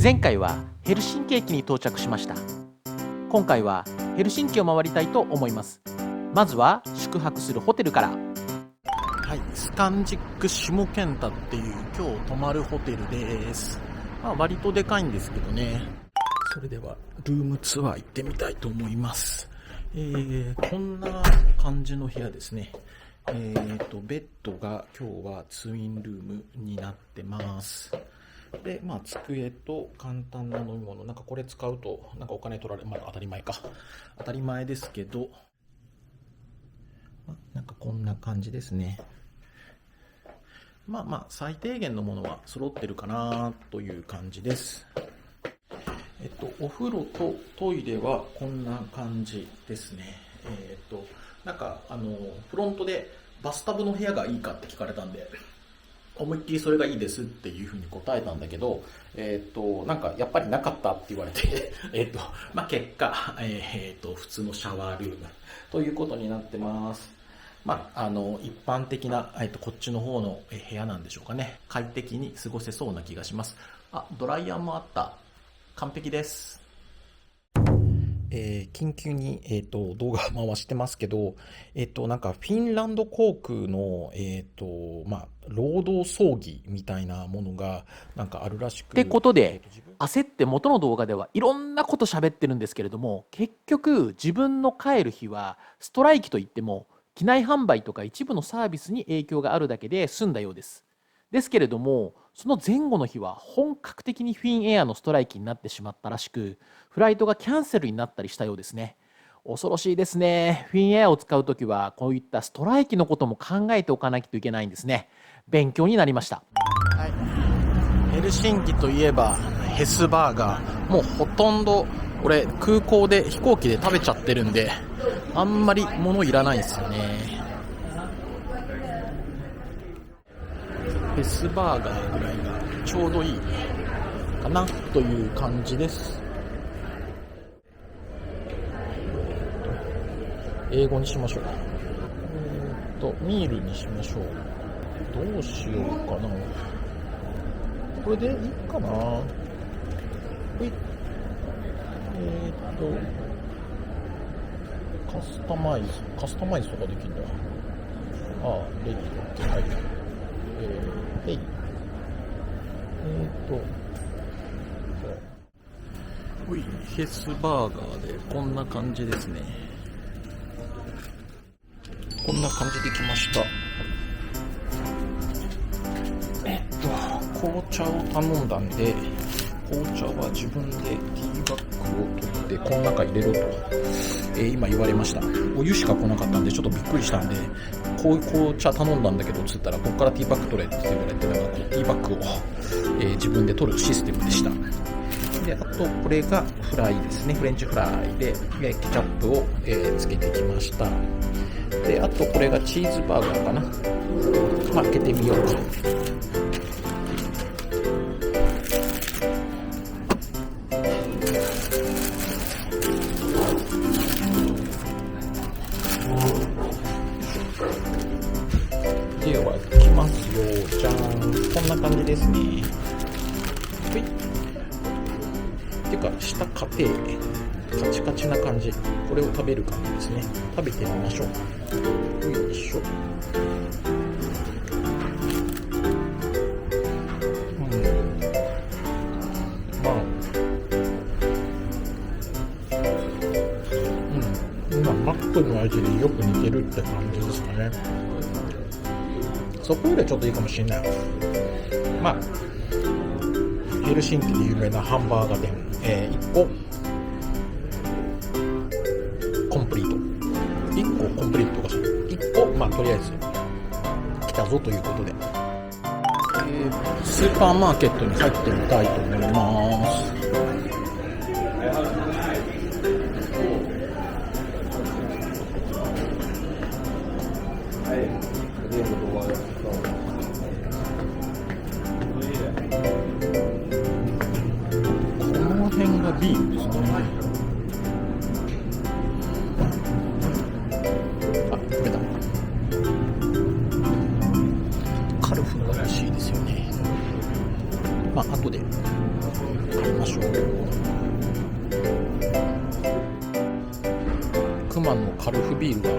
前回はヘルシンキ駅に到着しました。今回はヘルシンキを回りたいと思います。まずは宿泊するホテルから。はい、スカンジック下健太っていう今日泊まるホテルです。割とでかいんですけどね。それではルームツアー行ってみたいと思います。こんな感じの部屋ですね。ベッドが今日はツインルームになってます。で、机と簡単な飲み物。これ使うとお金取られる。当たり前か。当たり前ですけど、こんな感じですね。最低限のものは揃ってるかなという感じです。お風呂とトイレはこんな感じですね。フロントでバスタブの部屋がいいかって聞かれたんで、思いっきりそれがいいですっていうふうに答えたんだけど、やっぱりなかったって言われて、結果、普通のシャワールームということになってます。一般的な、こっちの方の部屋なんでしょうかね。快適に過ごせそうな気がします。ドライヤーもあった。完璧です。緊急に、動画回してますけど、フィンランド航空の、労働争議みたいなものがあるらしく。ってことで、焦って元の動画ではいろんなこと喋ってるんですけれども、結局自分の帰る日はストライキといっても、機内販売とか一部のサービスに影響があるだけで済んだようです。ですけれども、その前後の日は本格的にフィンエアのストライキになってしまったらしく、フライトがキャンセルになったりしたようですね。恐ろしいですね。フィンエアを使うときはこういったストライキのことも考えておかなきゃいけないんですね。勉強になりました。はい、ヘルシンキといえばヘスバーガー。もうほとんど俺空港で飛行機で食べちゃってるんで、あんまり物いらないんですよね。ヘスバーガーぐらいがちょうどいいかなという感じです。英語にしましょう。ミールにしましょう。どうしようかな。これでいいかな。カスタマイズとかできるんだ。レディーって書いてある。ヘスバーガーでこんな感じですね。こんな感じできました。紅茶を頼んだんで、紅茶は自分でティーバッグを取ってこの中入れろと、今言われました。お湯しか来なかったんでちょっとびっくりしたんで、こういう紅茶頼んだんだけどつったら、ここからティーバッグ取れって言われて、ティーバッグを、自分で取るシステムでした。で、あとこれがフライですね。フレンチフライで、ケチャップを、つけてきました。で、あとこれがチーズバーガーかな。開けてみようか。ではいきますよ。じゃーん。こんな感じですね。はい。てか、下硬いカチカチな感じ。これを食べる感じですね。食べてみましょう。よいしょ。マックの味によく似てるって感じですかね。そこよりはちょっといいかもしれない。ヘルシンキで有名なハンバーガー店、1個コンプリート。1個コンプリートとか1個、とりあえず来たぞということで、スーパーマーケットに入ってみたいと思います。この辺がビールですね。これだ。カルフが欲しいですよね。後で買い今のカルフビールが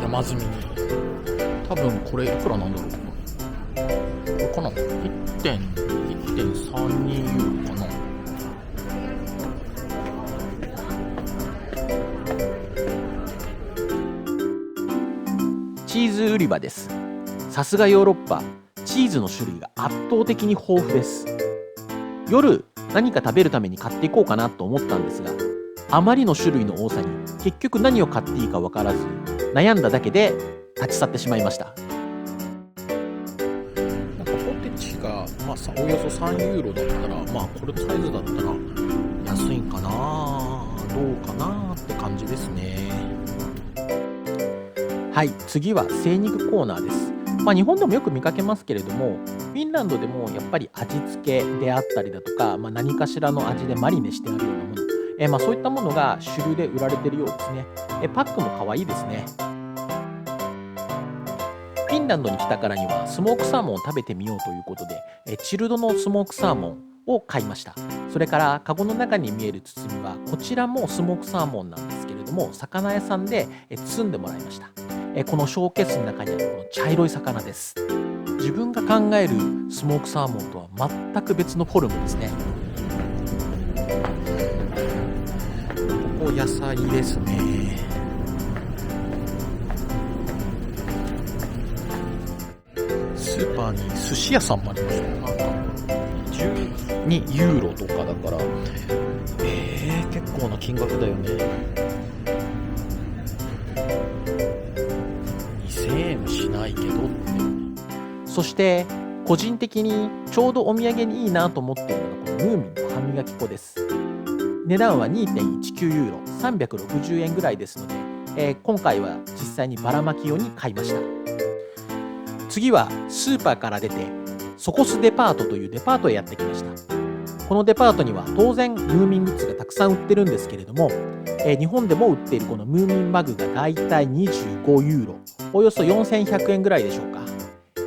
山積みに。多分これいくらなんだろう。これかな、1.32 ユーロかな。チーズ売り場です。さすがヨーロッパ、チーズの種類が圧倒的に豊富です。夜何か食べるために買っていこうかなと思ったんですが、あまりの種類の多さに結局何を買っていいか分からず悩んだだけで立ち去ってしまいました。なんかポテチが、およそ3ユーロだったら、これのサイズだったら安いんかな、どうかなって感じですね。はい、次は精肉コーナーです。日本でもよく見かけますけれども、フィンランドでもやっぱり味付けであったりだとか、何かしらの味でマリネしてあるようなもの、そういったものが主流で売られているようですね。パックも可愛いですね。フィンランドに来たからにはスモークサーモンを食べてみようということで、チルドのスモークサーモンを買いました。それからカゴの中に見える包みはこちらもスモークサーモンなんですけれども、魚屋さんで包んでもらいました。このショーケースの中にあるこの茶色い魚です。自分が考えるスモークサーモンとは全く別のフォルムですね。ここ野菜ですね。スーパーに寿司屋さんもありますね。なんか12ユーロとかだから、結構な金額だよね。2000円もしないけどって。そして個人的にちょうどお土産にいいなと思っているのがこのムーミンの歯磨き粉です。値段は 2.19 ユーロ360円ぐらいですので、今回は実際にばらまき用に買いました。次はスーパーから出てソコスデパートというデパートへやってきました。このデパートには当然ムーミングッズがたくさん売ってるんですけれども、日本でも売っているこのムーミンマグがだいたい25ユーロ、およそ4100円ぐらいでしょうか。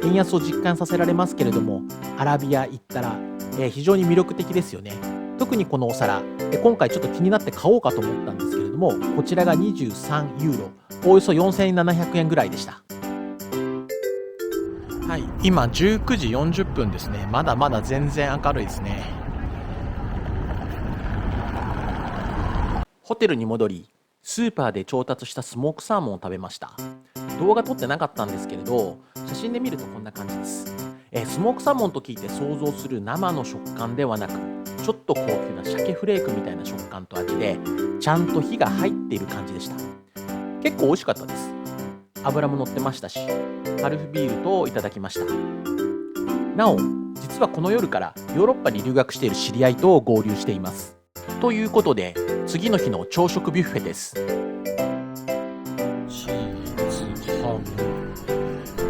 円安を実感させられますけれども、アラビア行ったら、非常に魅力的ですよね。特にこのお皿、今回ちょっと気になって買おうかと思ったんですけれども、こちらが23ユーロ、およそ4700円ぐらいでした。はい、今19時40分ですね。まだまだ全然明るいですね。ホテルに戻り、スーパーで調達したスモークサーモンを食べました。動画撮ってなかったんですけれど、写真で見るとこんな感じです。スモークサーモンと聞いて想像する生の食感ではなく、ちょっと高級な鮭フレークみたいな食感と味で、ちゃんと火が入っている感じでした。結構美味しかったです。油も乗ってましたし、カルフビールといただきました。なお、実はこの夜からヨーロッパに留学している知り合いと合流しています。ということで、次の日の朝食ビュッフェです。チーズ、ハム。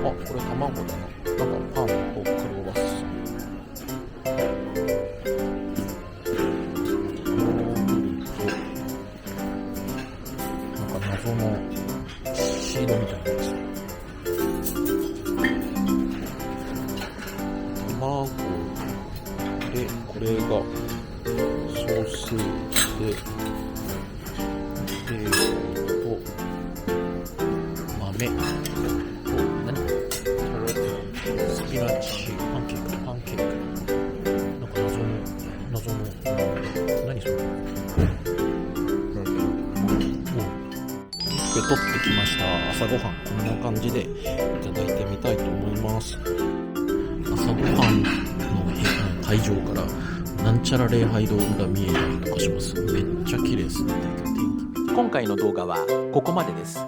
あ、これ卵だな。なんかパンとクロワッサン。なんか謎のシードみたいなやつ。卵で、これがソースで、豆と、スピナッチ、パンケーキ。なんか謎の、何それ。取ってきました。朝ごはん、こんな感じでいただいてみたいと思います。朝ごはんの会場からなんちゃら礼拝堂が見えたりとかします。めっちゃ綺麗ですね。今回の動画はここまでです。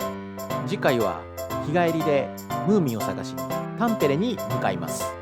次回は日帰りでムーミンを探しにタンペレに向かいます。